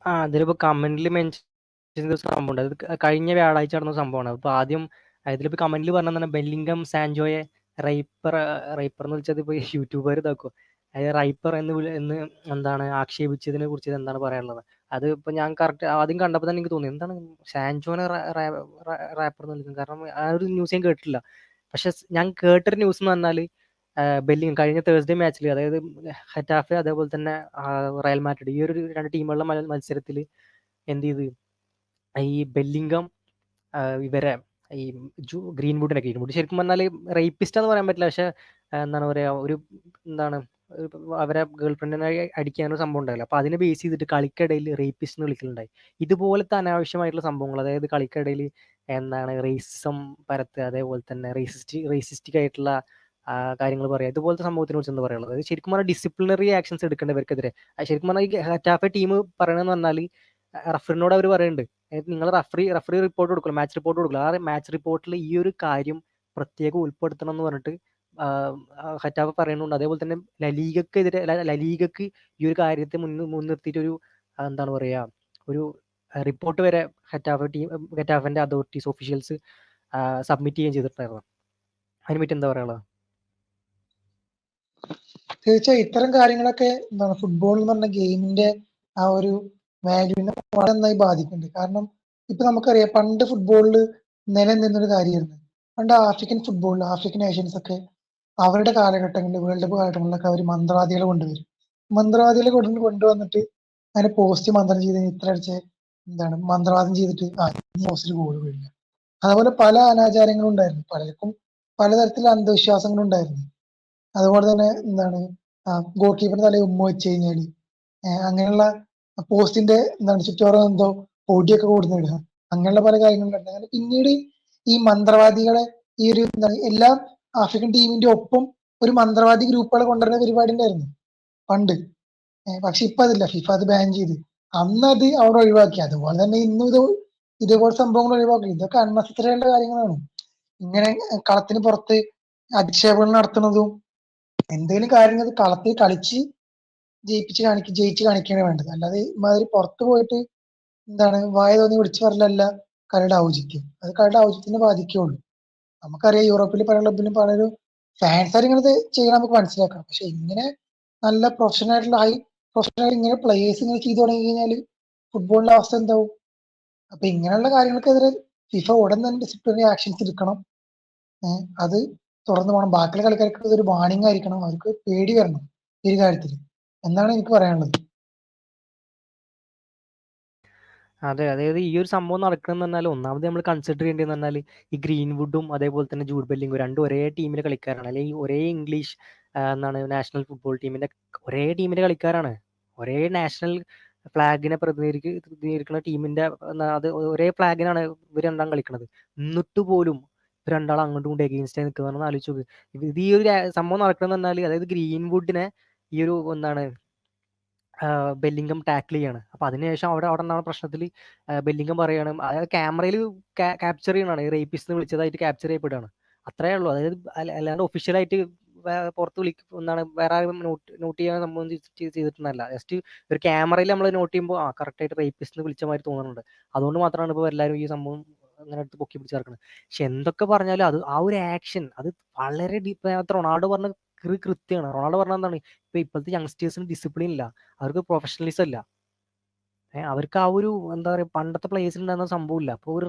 അതിലിപ്പോ കമന്റിൽ മെൻഷൻ ചെയ്ത സംഭവമുണ്ട്. അത് കഴിഞ്ഞ വ്യാഴാഴ്ച നടന്ന സംഭവമാണ്. അപ്പൊ ആദ്യം ഇതിലിപ്പോ കമന്റിൽ പറഞ്ഞ ബെല്ലിംഗം സാൻജോയെ റൈപ്പർ റൈപ്പർ എന്ന് വിളിച്ചത് ഇപ്പൊ യൂട്യൂബർ ഇതാക്കും. അതായത് റൈപ്പർ എന്ന് എന്താണ് ആക്ഷേപിച്ചതിനെ കുറിച്ച് എന്താണ് പറയാനുള്ളത്? അത് ഇപ്പൊ ഞാൻ കറക്റ്റ് ആദ്യം കണ്ടപ്പോൾ തന്നെ എനിക്ക് തോന്നി എന്താണ് സാൻജോനെ റാപ്പർ എന്ന് വിളിക്കുന്നത്. കാരണം ആ ഒരു ന്യൂസ് ഞാൻ കേട്ടിട്ടില്ല. പക്ഷെ ഞാൻ കേട്ടൊരു ന്യൂസ് എന്ന് പറഞ്ഞാല് ബെല്ലിംഗം കഴിഞ്ഞ തേഴ്സ്ഡേ മാച്ചിൽ, അതായത് ഹെറ്റാഫെ അതേപോലെ തന്നെ റയൽ മാഡ്രിഡ്, ഈ ഒരു രണ്ട് ടീമുകളുടെ മത്സരത്തിൽ എന്ത് ചെയ്ത് ഈ ബെല്ലിംഗം ഇവരെ ഈ ഗ്രീൻവുഡ് ശരിക്കും പറഞ്ഞാൽ റേപ്പിസ്റ്റ് എന്ന് പറയാൻ പറ്റില്ല. പക്ഷെ എന്താണ് പറയാ, ഒരു എന്താണ് അവരെ ഗേൾ ഫ്രണ്ടിനെ അടിക്കാനൊരു സംഭവം ഉണ്ടായില്ല. അപ്പൊ അതിനെ ബേസ് ചെയ്തിട്ട് കളിക്കിടയിൽ റേപ്പിസ്റ്റ് എന്ന് വിളിക്കലുണ്ടായി. ഇതുപോലത്തെ അനാവശ്യമായിട്ടുള്ള സംഭവങ്ങൾ, അതായത് കളിക്കിടയിൽ എന്താണ് റേസിസം പരത്തുക, അതേപോലെ തന്നെ റേസിസ്റ്റിക് ആയിട്ടുള്ള കാര്യങ്ങൾ പറയാം. ഇതുപോലത്തെ സംഭവത്തിനെ കുറിച്ച് എന്താ പറയുള്ളത്? അത് ശരിക്കും പറഞ്ഞാൽ ഡിസിപ്ലിനറി ആക്ഷൻസ് എടുക്കേണ്ടവർക്കെതിരെ. ശരിക്കും പറഞ്ഞാൽ ഈ ഹെറ്റാഫെ ടീം പറയണമെന്ന് പറഞ്ഞാൽ റഫറിനോട് അവർ പറയുന്നുണ്ട്, നിങ്ങൾ റഫറി റിപ്പോർട്ട് കൊടുക്കണം, മാച്ച് റിപ്പോർട്ട് കൊടുക്കണം. ആ മാച്ച് റിപ്പോർട്ടിൽ ഈ ഒരു കാര്യം പ്രത്യേകം ഉൾപ്പെടുത്തണം എന്ന് പറഞ്ഞിട്ട് ഹെറ്റാഫെ പറയുന്നുണ്ട്. അതേപോലെ തന്നെ ലലീഗക്ക് ഈ ഒരു കാര്യത്തെ മുൻനിർത്തിയിട്ട് ഒരു എന്താണ് പറയാ, ഒരു റിപ്പോർട്ട് വരെ ഹെറ്റാഫിന്റെ അതോറിറ്റീസ് ഒഫീഷ്യൽസ് സബ്മിറ്റ് ചെയ്യുകയും ചെയ്തിട്ടുണ്ടായിരുന്നു. അതിനെ പറ്റി എന്താ പറയാനുള്ളത്? തീർച്ചയായും ഇത്തരം കാര്യങ്ങളൊക്കെ എന്താണ് ഫുട്ബോൾ എന്ന് പറഞ്ഞ ഗെയിമിന്റെ ആ ഒരു വാല്യൂവിനെ വളരെ നന്നായി ബാധിക്കുന്നുണ്ട്. കാരണം ഇപ്പൊ നമുക്കറിയാം, പണ്ട് ഫുട്ബോളിൽ നിലനിന്നൊരു കാര്യമായിരുന്നു. പണ്ട് ആഫ്രിക്കൻ ഫുട്ബോളിൽ ആഫ്രിക്കൻ നേഷൻസ് ഒക്കെ അവരുടെ കാലഘട്ടങ്ങളിൽ, വേൾഡ് കപ്പ് കാലഘട്ടങ്ങളിലൊക്കെ അവർ മന്ത്രവാദികളെ കൊണ്ടുവരും. മന്ത്രവാദികളെ കൊണ്ടുവന്നിട്ട് അതിനെ പോസ്റ്റ് മന്ത്രം ചെയ്ത് ഇത്ര അടിച്ച് എന്താണ് മന്ത്രവാദം ചെയ്തിട്ട് പോസ്റ്റിൽ ഗോൾ വീഴുക. അതുപോലെ പല അനാചാരങ്ങളും ഉണ്ടായിരുന്നു. പലർക്കും പലതരത്തിലുള്ള അന്ധവിശ്വാസങ്ങളും ഉണ്ടായിരുന്നു. അതുപോലെ തന്നെ എന്താണ് ഗോൾ കീപ്പറിന്റെ തലയിൽ ഉമ്മ വെച്ച് കഴിഞ്ഞാല് അങ്ങനെയുള്ള പോസ്റ്റിന്റെ എന്താണ് ചുറ്റോറം എന്തോ പൊടിയൊക്കെ കൊടുത്തിടുക, അങ്ങനെയുള്ള പല കാര്യങ്ങളും അങ്ങനെ പിന്നീട് ഈ മന്ത്രവാദികളെ ഈ ഒരു എന്താണ് എല്ലാ ആഫ്രിക്കൻ ടീമിന്റെ ഒപ്പം ഒരു മന്ത്രവാദി ഗ്രൂപ്പുകളെ കൊണ്ടുവരുന്ന പരിപാടി ഉണ്ടായിരുന്നു പണ്ട്. പക്ഷെ ഇപ്പൊ അതില്ല, ഫിഫ അത് ബാൻ ചെയ്ത്. അന്ന് അത് അവിടെ ഒഴിവാക്കി. അതുപോലെ തന്നെ ഇന്നും ഇതേപോലെ സംഭവങ്ങൾ ഒഴിവാക്കി. ഇതൊക്കെ അൺനെസസറിയുള്ള കാര്യങ്ങളാണ്. ഇങ്ങനെ കളത്തിന് പുറത്ത് അധിക്ഷേപങ്ങൾ നടത്തുന്നതും എന്തെങ്കിലും കാര്യങ്ങൾ കളത്തിൽ കളിച്ച് ജയിച്ച് കാണിക്കുകയാണ് വേണ്ടത്. അല്ലാതെ ഇമാതിരി പുറത്തു പോയിട്ട് എന്താണ് വായ തോന്നി വിളിച്ചു പറഞ്ഞല്ല കളിയുടെ ഔചിത്യം. അത് കളിയുടെ ഔചിത്യത്തിനെ ബാധിക്കുകയുള്ളൂ. നമുക്കറിയാം യൂറോപ്പിൽ പല ക്ലബിലും പലരും ഫാൻസ് ഇങ്ങനെ ചെയ്യണം, നമുക്ക് മനസ്സിലാക്കണം. പക്ഷെ ഇങ്ങനെ നല്ല പ്രൊഫഷണൽ ഇങ്ങനെ പ്ലേയേഴ്സ് ഇങ്ങനെ ചെയ്തു തുടങ്ങി കഴിഞ്ഞാൽ ഫുട്ബോളിന്റെ അവസ്ഥ എന്താവും? അപ്പൊ ഇങ്ങനെയുള്ള കാര്യങ്ങൾക്കെതിരെ ഫിഫ ഉടൻ തന്നെ ഡിസിപ്ലിനറി ആക്ഷൻസ് എടുക്കണം. അത് തുടർന്ന് പോകണം. ബാക്കിയുള്ള കളിക്കാർക്ക് ഇതൊരു വാണിംഗ് ആയിരിക്കണം. അവർക്ക് പേടി വരണം ഈ ഒരു കാര്യത്തിൽ എന്നാണ് എനിക്ക് പറയാനുള്ളത്. അതെ, അതായത് ഈ ഒരു സംഭവം നടക്കണമെന്ന് പറഞ്ഞാൽ ഒന്നാമത് നമ്മൾ കൺസിഡർ ചെയ്യേണ്ടതെന്ന് പറഞ്ഞാൽ ഈ ഗ്രീൻവുഡും അതേപോലെ തന്നെ ജൂഡ് ബെല്ലിംഗും രണ്ടും ഒരേ ടീമിലെ കളിക്കാരാണ്. അല്ലെങ്കിൽ ഒരേ ഇംഗ്ലീഷ് എന്താണ് നാഷണൽ ഫുട്ബോൾ ടീമിന്റെ ഒരേ ടീമിന്റെ കളിക്കാരാണ്. ഒരേ നാഷണൽ ഫ്ലാഗിനെ പ്രതിനിധീകരിക്കുന്ന ടീമിന്റെ അത് ഒരേ ഫ്ലാഗിനാണ് ഇവർ രണ്ടാം കളിക്കുന്നത്. എന്നിട്ട് പോലും ഇവർ രണ്ടാളും അങ്ങോട്ടും ഇങ്ങോട്ടും എഗെയിൻസ്റ്റ് ആയി നിൽക്കുന്നതെന്ന് ആലോചിച്ച് നോക്ക്. ഇത് ഈ ഒരു സംഭവം നടക്കണമെന്ന് പറഞ്ഞാൽ, അതായത് ഗ്രീൻവുഡിനെ ഈ ഒരു എന്താണ് ബെല്ലിംഗം ടാക്കിൾ ചെയ്യാണ്. അപ്പൊ അതിനുശേഷം അവിടെ ഉണ്ടാകുന്ന പ്രശ്നത്തിൽ ബെല്ലിംഗം പറയാണ്, അതായത് ക്യാമറയിൽ ക്യാപ്ചർ ചെയ്യണതാണ്, ഈ റേപ്പിസ്റ്റ് വിളിച്ചതായിട്ട് ക്യാപ്ചർ ചെയ്യപ്പെടുകയാണ്. അത്രേ ഉള്ളൂ. അതായത് അല്ലാണ്ട് ഒഫീഷ്യലായിട്ട് പുറത്ത് എന്താണ് വേറെ ആരും നോട്ട് ചെയ്യാൻ സംഭവം ചെയ്തിട്ടുണ്ടല്ല. ജസ്റ്റ് ഒരു ക്യാമറയിൽ നമ്മൾ നോട്ട് ചെയ്യുമ്പോൾ കറക്റ്റ് ആയിട്ട് റേപ്പിസ്റ്റ് വിളിച്ച മാതിരി തോന്നുന്നുണ്ട്. അതുകൊണ്ട് മാത്രമാണ് ഇപ്പോൾ എല്ലാവരും ഈ സംഭവം അങ്ങനെ എടുത്ത് പൊക്കി പിടിച്ച് നടക്കുന്നത്. പക്ഷെ എന്തൊക്കെ പറഞ്ഞാലും അത് ആ ഒരു ആക്ഷൻ അത് വളരെ ഡീപ്പ്. റൊണാൾഡോ പറഞ്ഞ കൃത്യമാണ്. റൊണാൾഡോ പറഞ്ഞ എന്താണ്, ഇപ്പോഴത്തെ യങ്സ്റ്റേഴ്സിന് ഡിസിപ്ലിൻ ഇല്ല, അവർക്ക് പ്രൊഫഷണലിസം ഇല്ല. അവർക്ക് ആ ഒരു എന്താ പറയുക, പണ്ടത്തെ പ്ലേയേഴ്സിൽ ഉണ്ടാകുന്ന സംഭവമില്ല. അപ്പോൾ ഒരു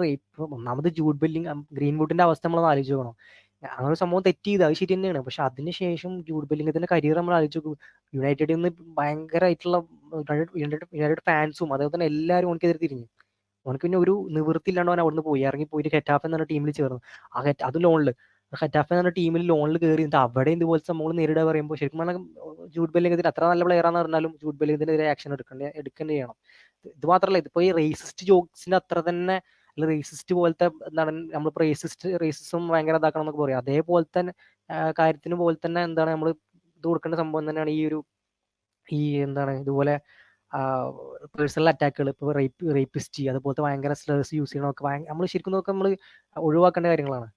ഒന്നാമത് ജൂഡ് ബെല്ലിംഗ് ഗ്രീൻവുഡിന്റെ അവസ്ഥ നമ്മൾ ആലോചിച്ച് നോക്കണം. അങ്ങനെ ഒരു സംഭവം തെറ്റ് ചെയ്ത് അത് ശരി തന്നെയാണ്. പക്ഷെ അതിനുശേഷം ജൂഡ് ബെല്ലിംഗത്തിന്റെ കരിയർ നമ്മൾ ആലോചിച്ച് നോക്കും. യുണൈറ്റഡിൽ നിന്ന് ഭയങ്കരമായിട്ടുള്ള യുണൈറ്റഡ് ഫാൻസും അതേപോലെ തന്നെ എല്ലാവരും ഓനക്കെതിരെ തിരിഞ്ഞു. അവനക്ക് പിന്നെ ഒരു നിവൃത്തി ഇല്ലാണ്ട് അവൻ അവിടുന്ന് ഇറങ്ങി പോയിട്ട് ഹെറ്റാഫെ എന്ന ടീമിൽ ചേർന്നു. അത് ലോണില് ഹെറ്റാഫെ എന്ന ടീമിൽ ലോണിൽ കയറി അവിടെ ഇതുപോലത്തെ സംഭവങ്ങൾ നേരിടുക പറയുമ്പോൾ ശരിക്കും പറഞ്ഞാൽ ജൂഡ് ബെല്ലിംഗത്തിന് അത്ര നല്ല പ്ലെയർ ആണെന്ന് പറഞ്ഞാലും ജൂഡ് ബെല്ലിംഗത്തിനെതിരെ ആക്ഷൻ എടുക്കേണ്ടി ചെയ്യണം. ഇത് മാത്രമല്ല, ഇതിപ്പോ ഈ റേസിസ്റ്റ് ജോക്സിന്റെ അത്ര തന്നെ റേസിസ്റ്റ് പോലത്തെ എന്താണ് നമ്മളിപ്പോ റേസിസം ഭയങ്കര ഇതാക്കണം എന്നൊക്കെ പറയും. അതേപോലത്തെ കാര്യത്തിന് പോലെ തന്നെ എന്താണ് നമ്മൾ ഇത് കൊടുക്കേണ്ട സംഭവം തന്നെയാണ് ഈ എന്താണ് ഇതുപോലെ പേഴ്സണൽ അറ്റാക്കുകൾ, ഇപ്പോൾ റേപ്പിസ്റ്റ് അതുപോലത്തെ ഭയങ്കര സ്ലേഴ്സ് യൂസ് ചെയ്യണമൊക്കെ നമ്മൾ ശരിക്കും നോക്കുക നമ്മൾ ഒഴിവാക്കേണ്ട കാര്യങ്ങളാണ്.